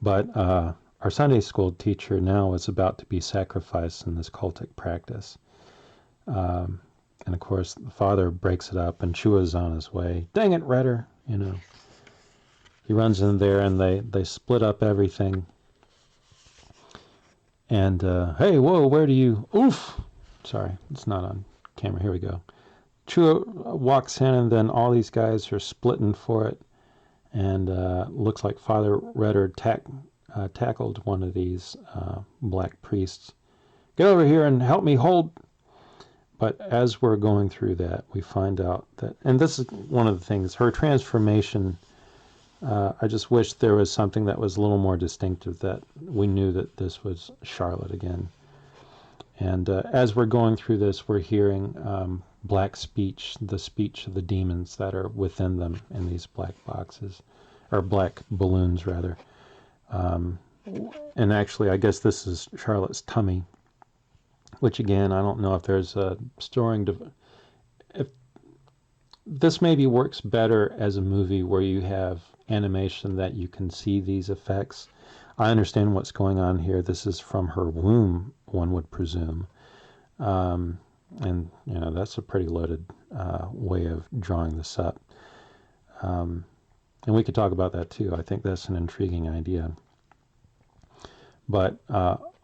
But our Sunday school teacher now is about to be sacrificed in this cultic practice. And of course, the father breaks it up, and Chua's on his way. Dang it, Retter! He runs in there, and they split up everything. And, hey, whoa, where do you... Oof! Sorry, it's not on camera. Here we go. Chua walks in, and then all these guys are splitting for it. And looks like Father Retter tackled one of these black priests. Get over here and help me hold... But as we're going through that, we find out that... And this is one of the things. Her transformation... I just wish there was something that was a little more distinctive, that we knew that this was Charlotte again. And as we're going through this, we're hearing black speech, the speech of the demons that are within them in these black boxes, or black balloons, rather. And actually, I guess this is Charlotte's tummy, which again, I don't know if there's a storing... If this maybe works better as a movie where you have animation that you can see these effects. I understand what's going on here. This is from her womb, one would presume. And, that's a pretty loaded way of drawing this up. And we could talk about that too. I think that's an intriguing idea. But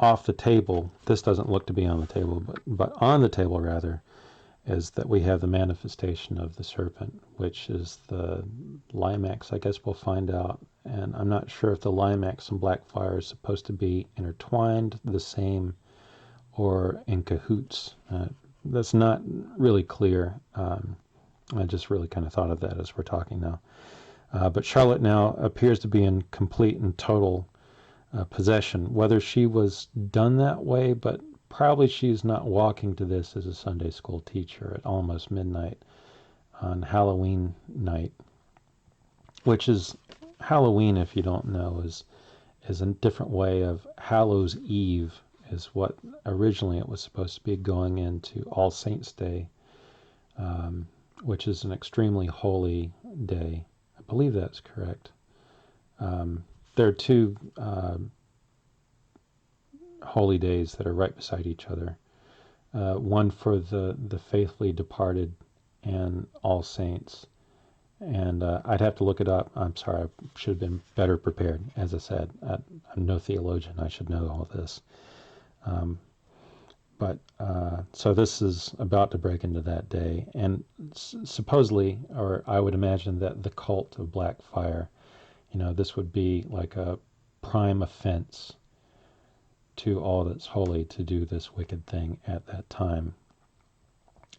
off the table, this doesn't look to be on the table, but on the table, rather, is that we have the manifestation of the serpent, which is the Limax. I guess we'll find out. And I'm not sure if the Limax and Blackfire is supposed to be intertwined, the same, or in cahoots. That's not really clear. I just really kind of thought of that as we're talking now. But Charlotte now appears to be in complete and total possession. Whether she was done that way, but probably she's not walking to this as a Sunday school teacher at almost midnight on Halloween night, which is Halloween, if you don't know, is a different way of Hallows Eve, is what originally it was supposed to be, going into All Saints Day, which is an extremely holy day. I believe that's correct. There are two holy days that are right beside each other. One for the faithfully departed and All Saints. And I'd have to look it up. I'm sorry, I should have been better prepared. As I said, I'm no theologian. I should know all this. So this is about to break into that day. And supposedly, or I would imagine that the cult of Blackfire, this would be like a prime offense to all that's holy to do this wicked thing at that time.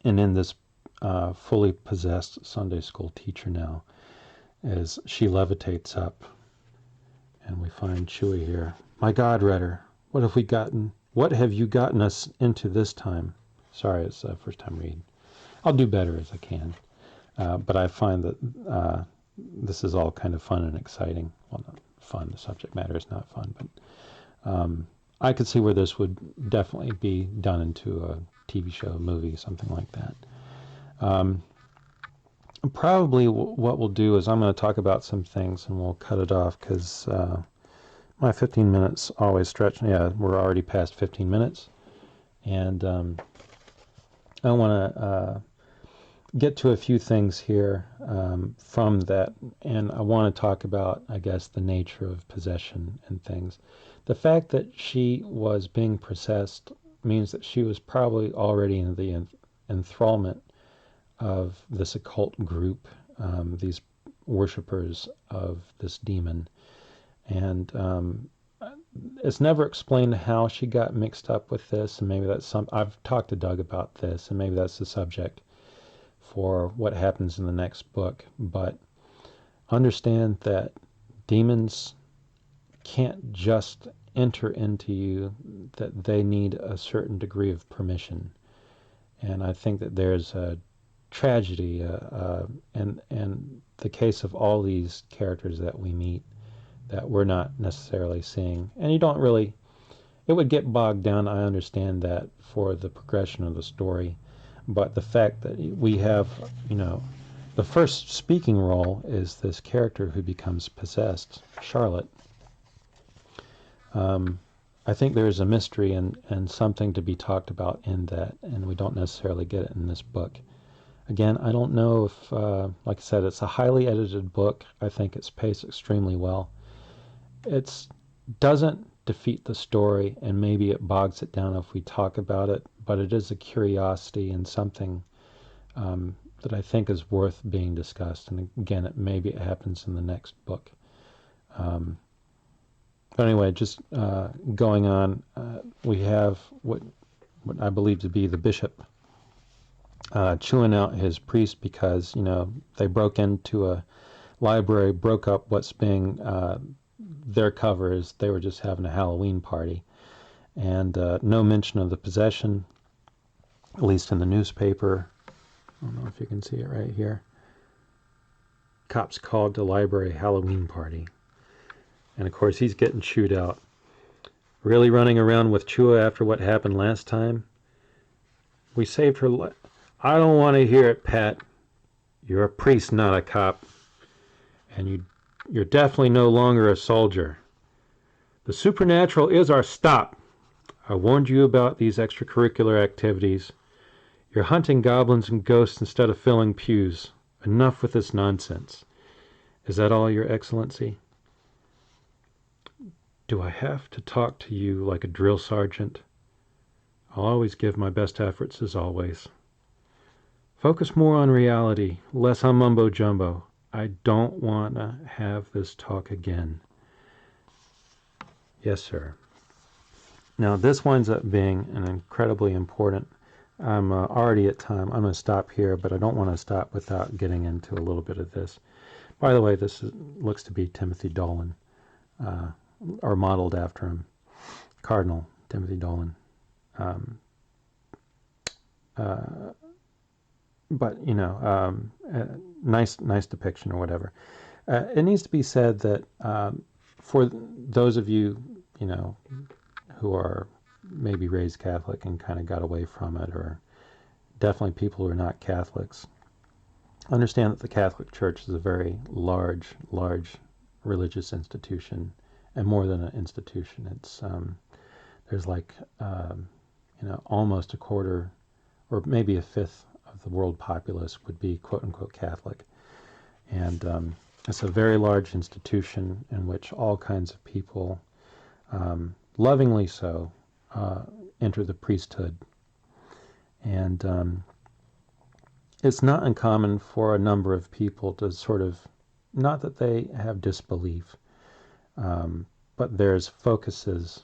And in this fully possessed Sunday school teacher now, as she levitates up, and we find Chewie here. My God, Retter, what have you gotten us into this time? Sorry, it's the first time reading. I'll do better as I can. But I find that this is all kind of fun and exciting. Well, not fun, the subject matter is not fun, but I could see where this would definitely be done into a TV show, movie, something like that. Probably what we'll do is I'm going to talk about some things and we'll cut it off, because my 15 minutes always stretch. Yeah, we're already past 15 minutes. And I want to get to a few things here from that. And I want to talk about, I guess, the nature of possession and things. The fact that she was being possessed means that she was probably already in the enthrallment of this occult group, these worshippers of this demon. And it's never explained how she got mixed up with this, and maybe that's I've talked to Doug about this, and maybe that's the subject for what happens in the next book. But understand that demons can't just enter into you, that they need a certain degree of permission. And I think that there's a tragedy and the case of all these characters that we meet that we're not necessarily seeing. And you don't really, it would get bogged down, I understand that, for the progression of the story. But the fact that we have, the first speaking role is this character who becomes possessed, Charlotte. I think there's a mystery and something to be talked about in that, and we don't necessarily get it in this book. Again, I don't know if, like I said, it's a highly edited book. I think it's paced extremely well. It doesn't defeat the story, and maybe it bogs it down if we talk about it, but it is a curiosity and something that I think is worth being discussed. And again, maybe it happens in the next book. But anyway, just going on, we have what I believe to be the bishop chewing out his priest because, they broke into a library, broke up what's being their covers. They were just having a Halloween party. And no mention of the possession, at least in the newspaper. I don't know if you can see it right here. Cops called the library Halloween party. And of course, he's getting chewed out. Really running around with Chua after what happened last time? We saved her life. I don't want to hear it, Pat. You're a priest, not a cop. And you're definitely no longer a soldier. The supernatural is our stop. I warned you about these extracurricular activities. You're hunting goblins and ghosts instead of filling pews. Enough with this nonsense. Is that all, Your Excellency? Do I have to talk to you like a drill sergeant? I'll always give my best efforts as always. Focus more on reality, less on mumbo-jumbo. I don't want to have this talk again. Yes, sir. Now, this winds up being an incredibly important... I'm already at time. I'm going to stop here, but I don't want to stop without getting into a little bit of this. By the way, looks to be Timothy Dolan, or modeled after him. Cardinal Timothy Dolan. But, nice depiction or whatever. It needs to be said that for those of you, who are maybe raised Catholic and kind of got away from it, or definitely people who are not Catholics, understand that the Catholic Church is a very large religious institution, and more than an institution. It's there's like almost a quarter, or maybe a fifth of the world populace would be quote unquote Catholic, and it's a very large institution in which all kinds of people, lovingly so, enter the priesthood. And it's not uncommon for a number of people to sort of, not that they have disbelief, but there's focuses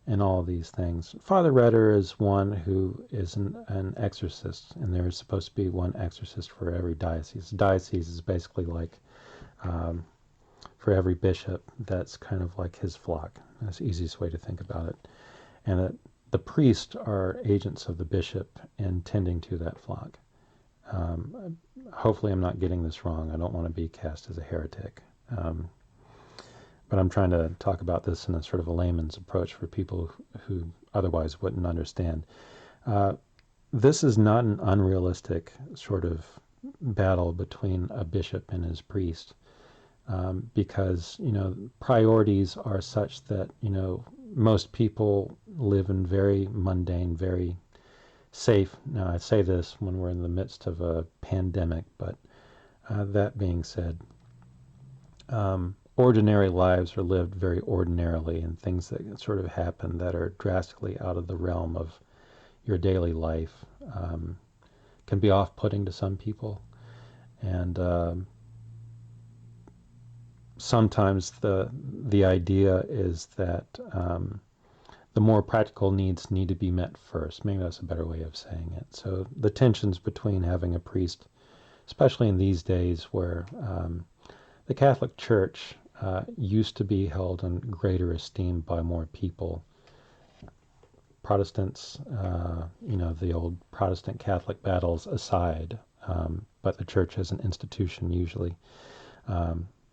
in all of these things. Father Retter is one who is an exorcist, and there's supposed to be one exorcist for every diocese. Diocese is basically like for every bishop, that's kind of like his flock. That's the easiest way to think about it. And the priests are agents of the bishop in tending to that flock. Hopefully I'm not getting this wrong. I don't want to be cast as a heretic. But I'm trying to talk about this in a sort of a layman's approach for people who otherwise wouldn't understand. This is not an unrealistic sort of battle between a bishop and his priest, because, priorities are such that, most people live in very mundane, very safe. Now, I say this when we're in the midst of a pandemic, but that being said, ordinary lives are lived very ordinarily, and things that sort of happen that are drastically out of the realm of your daily life can be off-putting to some people. And sometimes the idea is that the more practical needs need to be met first. Maybe that's a better way of saying it. So the tensions between having a priest, especially in these days where the Catholic Church used to be held in greater esteem by more people. Protestants, the old Protestant Catholic battles aside, but the church as an institution usually.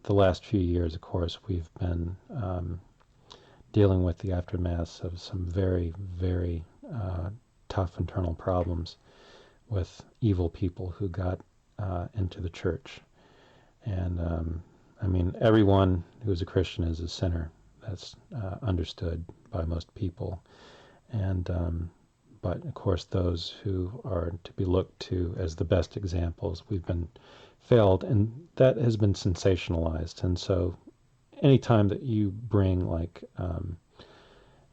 The last few years, of course, we've been dealing with the aftermath of some very, very tough internal problems with evil people who got into the church. And everyone who's a Christian is a sinner. that's understood by most people. And but of course, those who are to be looked to as the best examples, we've been failed, and that has been sensationalized. And so, anytime that you bring, like,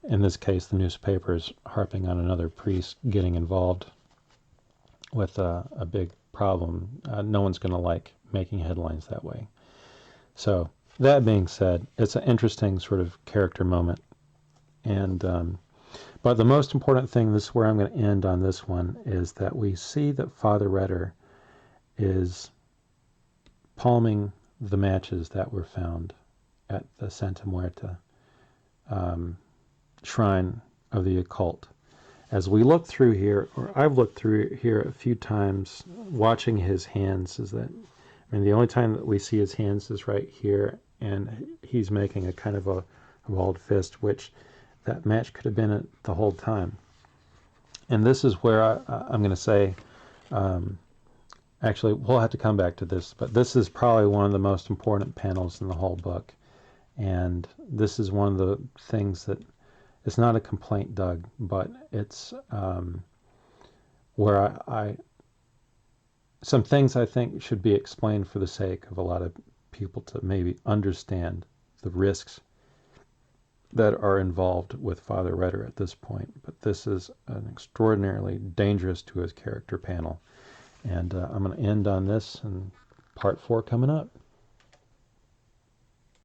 in this case, the newspapers harping on another priest getting involved with a big problem, no one's going to like making headlines that way. So, that being said, it's an interesting sort of character moment. And but the most important thing, this is where I'm going to end on this one, is that we see that Father Retter is palming the matches that were found at the Santa Muerta shrine of the occult. As we look through here, or I've looked through here a few times, watching his hands, is that, I mean, the only time that we see his hands is right here, and he's making a kind of a balled fist, which that match could have been it the whole time. And this is where I'm going to say, actually, we'll have to come back to this, but this is probably one of the most important panels in the whole book. And this is one of the things that, it's not a complaint, Doug, but it's where some things I think should be explained for the sake of a lot of people to maybe understand the risks that are involved with Father Retter at this point. But this is an extraordinarily dangerous to his character panel. And I'm going to end on this, and part 4 coming up.